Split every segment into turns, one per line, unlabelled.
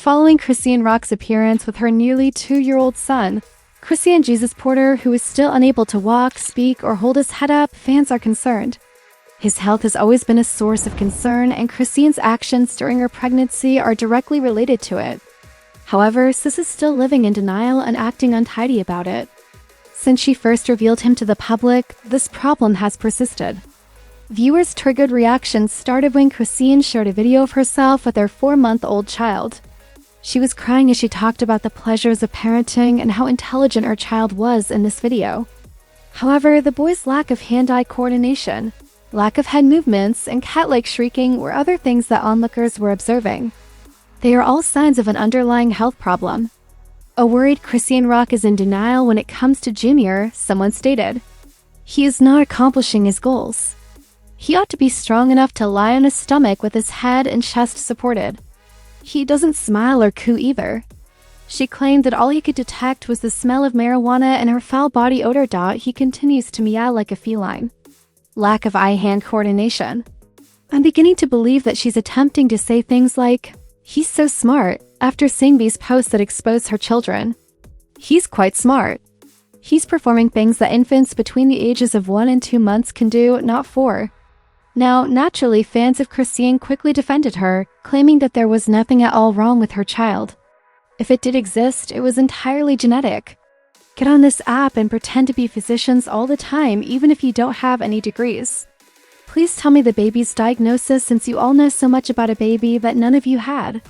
Following Chrisean Rock's appearance with her nearly 2-year-old son, Chrisean Jesus Porter, who is still unable to walk, speak, or hold his head up, fans are concerned. His health has always been a source of concern, and Chrisean's actions during her pregnancy are directly related to it. However, Sis is still living in denial and acting untidy about it. Since she first revealed him to the public, this problem has persisted. Viewers' triggered reactions started when Chrisean shared a video of herself with their 4-month-old child. She was crying as she talked about the pleasures of parenting and how intelligent her child was in this video. However, the boy's lack of hand-eye coordination, lack of head movements, and cat-like shrieking were other things that onlookers were observing. They are all signs of an underlying health problem. A worried Chrisean Rock is in denial when it comes to Junior, someone stated. He is not accomplishing his goals. He ought to be strong enough to lie on his stomach with his head and chest supported. He doesn't smile or coo either. She claimed that all he could detect was the smell of marijuana and her foul body odor. He continues to meow like a feline. Lack of eye-hand coordination. I'm beginning to believe that she's attempting to say things like, "He's so smart," after seeing these posts that expose her children. He's quite smart. He's performing things that infants between the ages of 1 and 2 months can do, not 4. Now, naturally, fans of Chrisean quickly defended her, claiming that there was nothing at all wrong with her child. If it did exist, it was entirely genetic. Get on this app and pretend to be physicians all the time, even if you don't have any degrees. Please tell me the baby's diagnosis, since you all know so much about a baby that none of you had.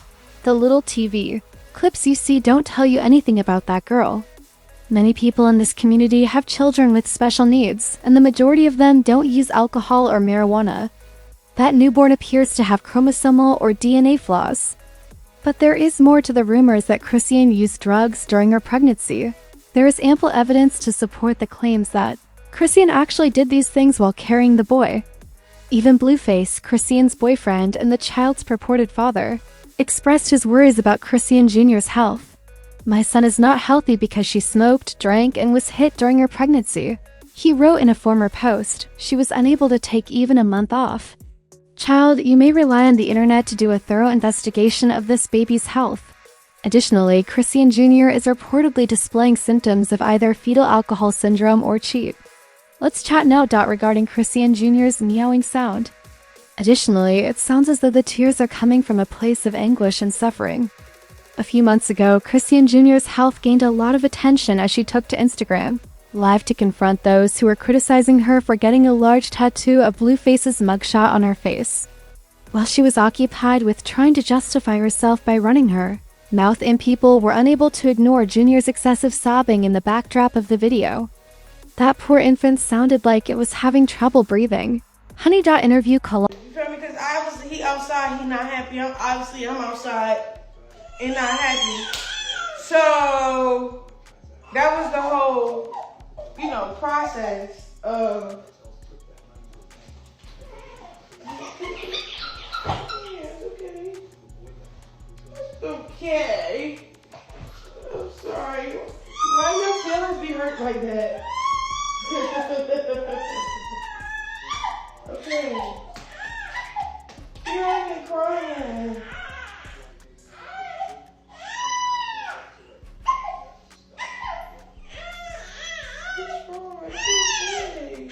The little TV clips you see don't tell you anything about that girl. Many people in this community have children with special needs, and the majority of them don't use alcohol or marijuana. That newborn appears to have chromosomal or DNA flaws. But there is more to the rumors that Chrisean used drugs during her pregnancy. There is ample evidence to support the claims that Chrisean actually did these things while carrying the boy. Even Blueface, Chrisean's boyfriend and the child's purported father, expressed his worries about Chrisean Jr.'s health. "My son is not healthy because she smoked, drank, and was hit during her pregnancy," he wrote in a former post. She was unable to take even a month off. Child, you may rely on the internet to do a thorough investigation of this baby's health. Additionally, Chrisean Jr. is reportedly displaying symptoms of either fetal alcohol syndrome or CHEAT. Let's chat now. Regarding Chrisean Jr.'s meowing sound. Additionally, it sounds as though the tears are coming from a place of anguish and suffering. A few months ago, Chrisean Jr.'s health gained a lot of attention as she took to Instagram Live to confront those who were criticizing her for getting a large tattoo of Blueface's mugshot on her face. While she was occupied with trying to justify herself by running her mouth in, people were unable to ignore Junior's excessive sobbing in the backdrop of the video. That poor infant sounded like it was having trouble breathing. Honey. Interview call.
You feel me? Because obviously he outside, he not happy. I'm outside and not happy. So that was the whole, process of. Okay. I'm sorry. Why your feelings be hurt like that? Okay. You're already crying. What's wrong? It's okay.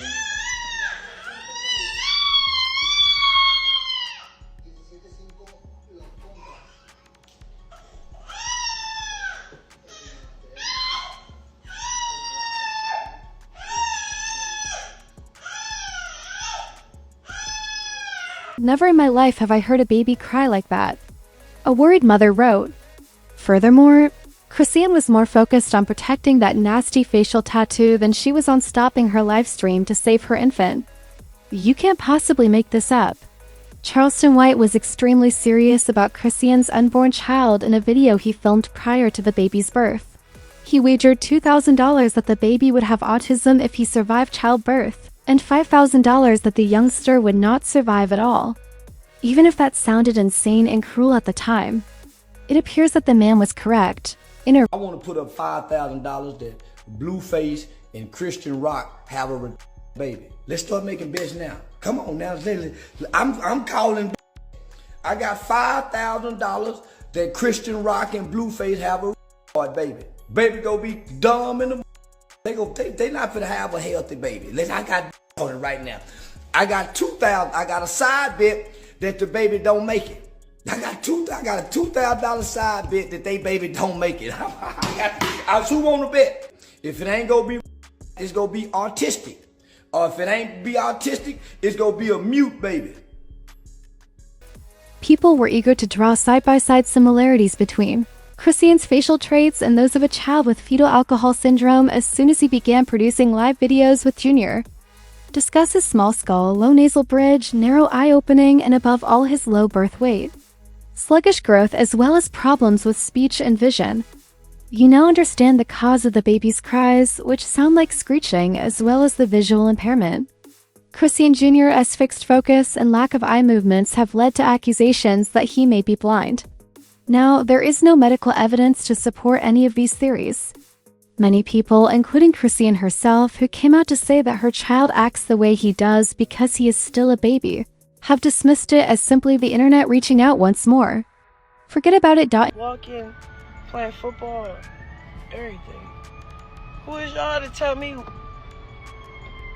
Never in my life have I heard a baby cry like that, a worried mother wrote. Furthermore, Chrisean was more focused on protecting that nasty facial tattoo than she was on stopping her live stream to save her infant. You can't possibly make this up. Charleston White was extremely serious about Chrisean's unborn child in a video he filmed prior to the baby's birth. He wagered $2,000 that the baby would have autism if he survived childbirth, and $5,000 that the youngster would not survive at all. Even if that sounded insane and cruel at the time, it appears that the man was correct.
I want to put up $5,000 that Blueface and Chrisean Rock have a baby. Let's start making bets now. Come on now, I'm calling. I got $5,000 that Chrisean Rock and Blueface have a retard baby. Baby gonna be dumb in the they not finna have a healthy baby. Listen, I got on it right now. I got a side bet that the baby don't make it. I got a $2,000 side bet that they baby don't make it. Who want to bet? If it ain't gonna be, it's gonna be autistic. Or if it ain't be autistic, it's gonna be a mute baby.
People were eager to draw side-by-side similarities between Chrisean's facial traits and those of a child with fetal alcohol syndrome as soon as he began producing live videos with Junior. Discuss his small skull, low nasal bridge, narrow eye opening, and above all his low birth weight. Sluggish growth as well as problems with speech and vision. You now understand the cause of the baby's cries, which sound like screeching, as well as the visual impairment. Chrisean Jr.'s fixed focus and lack of eye movements have led to accusations that he may be blind. Now, there is no medical evidence to support any of these theories. Many people, including Chrisean herself, who came out to say that her child acts the way he does because he is still a baby, have dismissed it as simply the internet reaching out once more. Forget about it.
Walking, playing football, everything. Who is y'all to tell me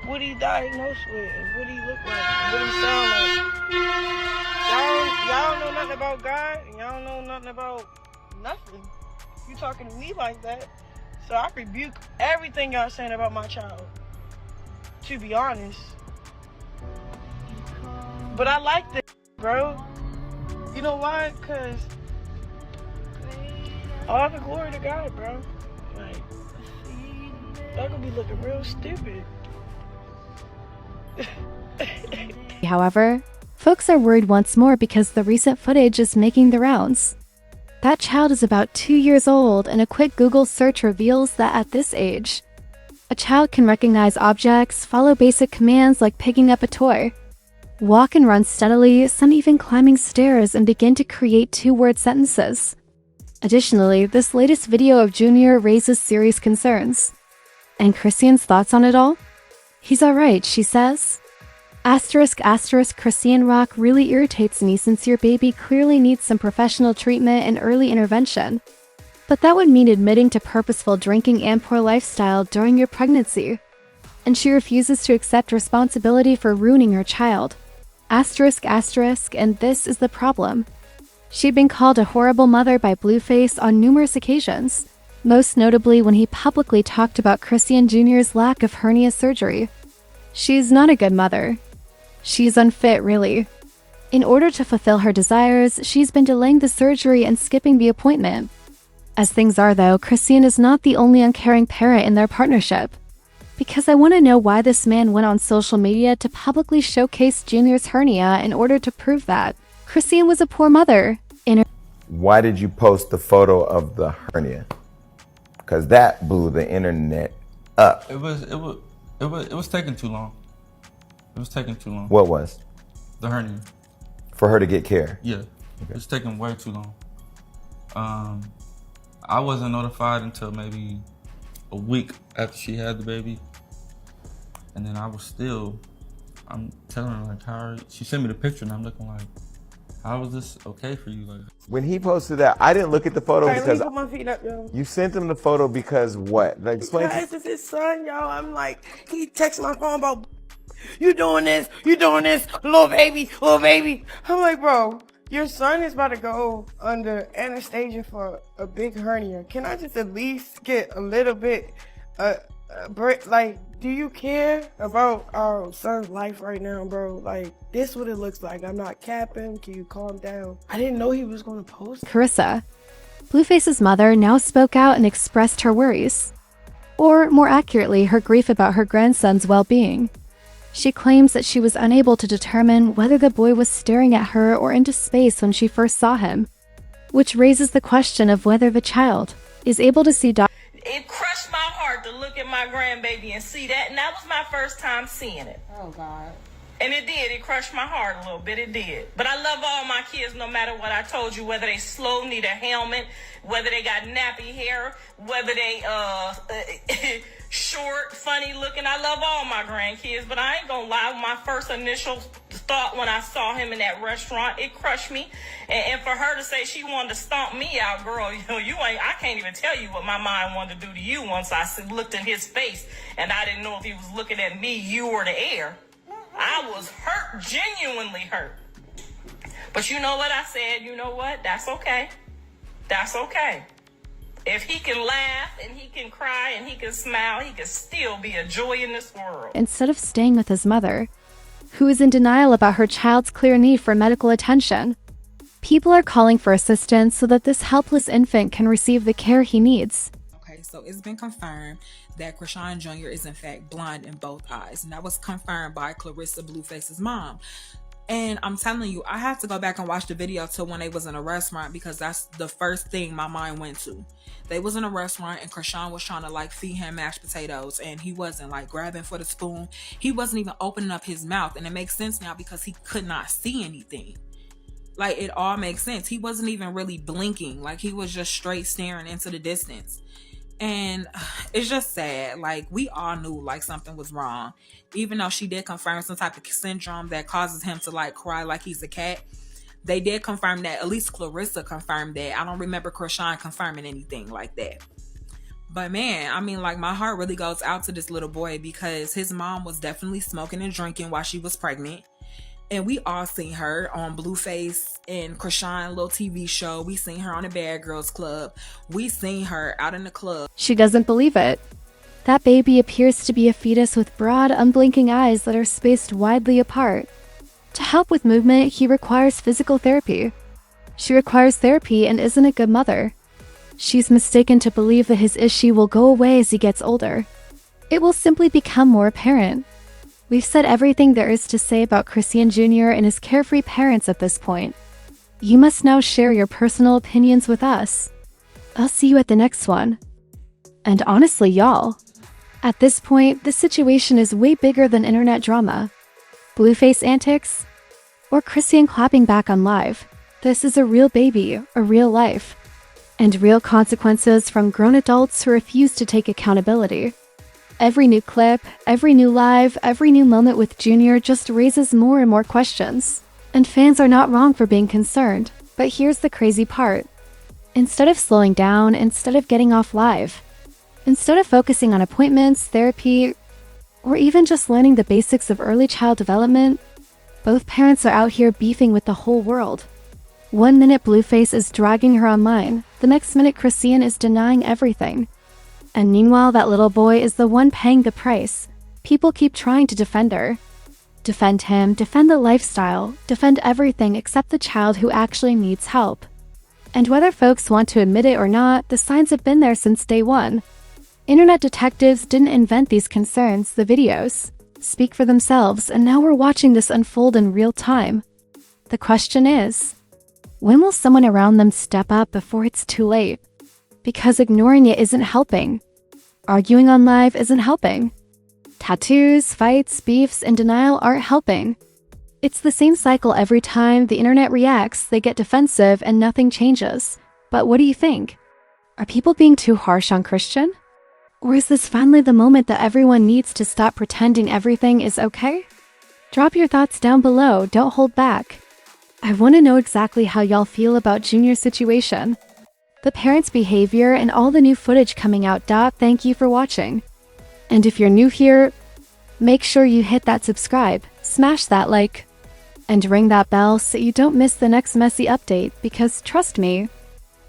what he diagnosed with, and what he look like, what he sound like? Y'all don't know nothing about God, and y'all don't know nothing about nothing. You talking to me like that, so I rebuke everything y'all saying about my child, to be honest. But I like this, bro. You know why? Because all the glory to God, bro. Like, y'all gonna be looking real stupid.
However, folks are worried once more because the recent footage is making the rounds. That child is about 2 years old, and a quick Google search reveals that at this age, a child can recognize objects, follow basic commands like picking up a toy, walk and run steadily, some even climbing stairs, and begin to create two-word sentences. Additionally, this latest video of Junior raises serious concerns. And Chrisean's thoughts on it all? He's alright, she says. Chrisean Rock really irritates me since your baby clearly needs some professional treatment and early intervention. But that would mean admitting to purposeful drinking and poor lifestyle during your pregnancy. And she refuses to accept responsibility for ruining her child. And this is the problem. She'd been called a horrible mother by Blueface on numerous occasions, most notably when he publicly talked about Chrisean Jr.'s lack of hernia surgery. She's not a good mother. She's unfit, really. In order to fulfill her desires, she's been delaying the surgery and skipping the appointment. As things are, though, Chrisean is not the only uncaring parent in their partnership. Because I want to know why this man went on social media to publicly showcase Junior's hernia in order to prove that Chrisean was a poor mother.
Why did you post the photo of the hernia? Because that blew the internet up.
It was taking too long. It was taking too long.
What was?
The hernia.
For her to get care?
Yeah. Okay. It's taking way too long. I wasn't notified until maybe a week after she had the baby. And then I'm telling her like she sent me the picture and I'm looking like, how is this okay for you? Like,
when he posted that, I didn't look at the photo
Hey,
because
let me put my feet up, yo.
You sent him the photo because what? Like, explain.
Because it's his son, yo. I'm like, he texts my phone about, you doing this, little baby. I'm like, bro, your son is about to go under anesthesia for a big hernia. Can I just at least get a little bit, like, do you care about our son's life right now, bro? Like, this is what it looks like. I'm not capping. Can you calm down? I didn't know he was going to post.
Carissa, Blueface's mother, now spoke out and expressed her worries. Or, more accurately, her grief about her grandson's well-being. She claims that she was unable to determine whether the boy was staring at her or into space when she first saw him, which raises the question of whether the child is able to see
It crushed my heart to look at my grandbaby and see that, and that was my first time seeing it.
Oh, God.
And it did. It crushed my heart a little bit. It did. But I love all my kids no matter what I told you, whether they slow, need a helmet, whether they got nappy hair, whether they short, funny looking. I love all my grandkids, but I ain't gonna lie. My first initial thought when I saw him in that restaurant, it crushed me. And for her to say she wanted to stomp me out, girl, I can't even tell you what my mind wanted to do to you once I looked in his face and I didn't know if he was looking at me, you, or the air. I was hurt, genuinely hurt. But you know what I said? You know what? That's okay. That's okay. If he can laugh and he can cry and he can smile, he can still be a joy in this world.
Instead of staying with his mother, who is in denial about her child's clear need for medical attention, people are calling for assistance so that this helpless infant can receive the care he needs.
Okay, so it's been confirmed that Chrisean Jr. is in fact blind in both eyes, and that was confirmed by Clarissa Blueface's mom. And I'm telling you, I had to go back and watch the video to when they was in a restaurant, because that's the first thing my mind went to. They was in a restaurant and Chrisean was trying to like feed him mashed potatoes, and he wasn't like grabbing for the spoon. He wasn't even opening up his mouth, and it makes sense now because he could not see anything. Like, it all makes sense. He wasn't even really blinking. Like, he was just straight staring into the distance. And it's just sad. Like, we all knew like something was wrong, even though she did confirm some type of syndrome that causes him to like cry like he's a cat. They did confirm that. At least Clarissa confirmed that. I don't remember Chrisean confirming anything like that. But man, I mean, like, my heart really goes out to this little boy, because his mom was definitely smoking and drinking while she was pregnant. And we all seen her on Blueface and Chrisean little TV show. We seen her on the Bad Girls Club. We seen her out in the club.
She doesn't believe it. That baby appears to be a fetus with broad, unblinking eyes that are spaced widely apart. To help with movement, he requires physical therapy. She requires therapy and isn't a good mother. She's mistaken to believe that his issue will go away as he gets older. It will simply become more apparent. We've said everything there is to say about Chrisean Jr. and his carefree parents at this point. You must now share your personal opinions with us. I'll see you at the next one. And honestly, y'all, at this point, this situation is way bigger than internet drama, Blueface antics, or Chrisean clapping back on live. This is a real baby, a real life, and real consequences from grown adults who refuse to take accountability. Every new clip, every new live, every new moment with Junior just raises more and more questions. And fans are not wrong for being concerned. But here's the crazy part. Instead of slowing down, instead of getting off live, instead of focusing on appointments, therapy, or even just learning the basics of early child development, both parents are out here beefing with the whole world. One minute Blueface is dragging her online, the next minute Chrisean is denying everything. And meanwhile, that little boy is the one paying the price. People keep trying to defend her. Defend him, defend the lifestyle, defend everything except the child who actually needs help. And whether folks want to admit it or not, the signs have been there since day one. Internet detectives didn't invent these concerns, the videos speak for themselves, and now we're watching this unfold in real time. The question is, when will someone around them step up before it's too late? Because ignoring it isn't helping. Arguing on live isn't helping. Tattoos, fights, beefs, and denial aren't helping. It's the same cycle every time the internet reacts, they get defensive and nothing changes. But what do you think? Are people being too harsh on Chrisean? Or is this finally the moment that everyone needs to stop pretending everything is okay? Drop your thoughts down below, don't hold back. I want to know exactly how y'all feel about Junior's situation, the parents' behavior, and all the new footage coming out. Thank you for watching. And if you're new here, make sure you hit that subscribe, smash that like, and ring that bell so you don't miss the next messy update, because trust me,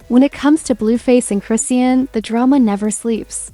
when it comes to Blueface and Chrisean, the drama never sleeps.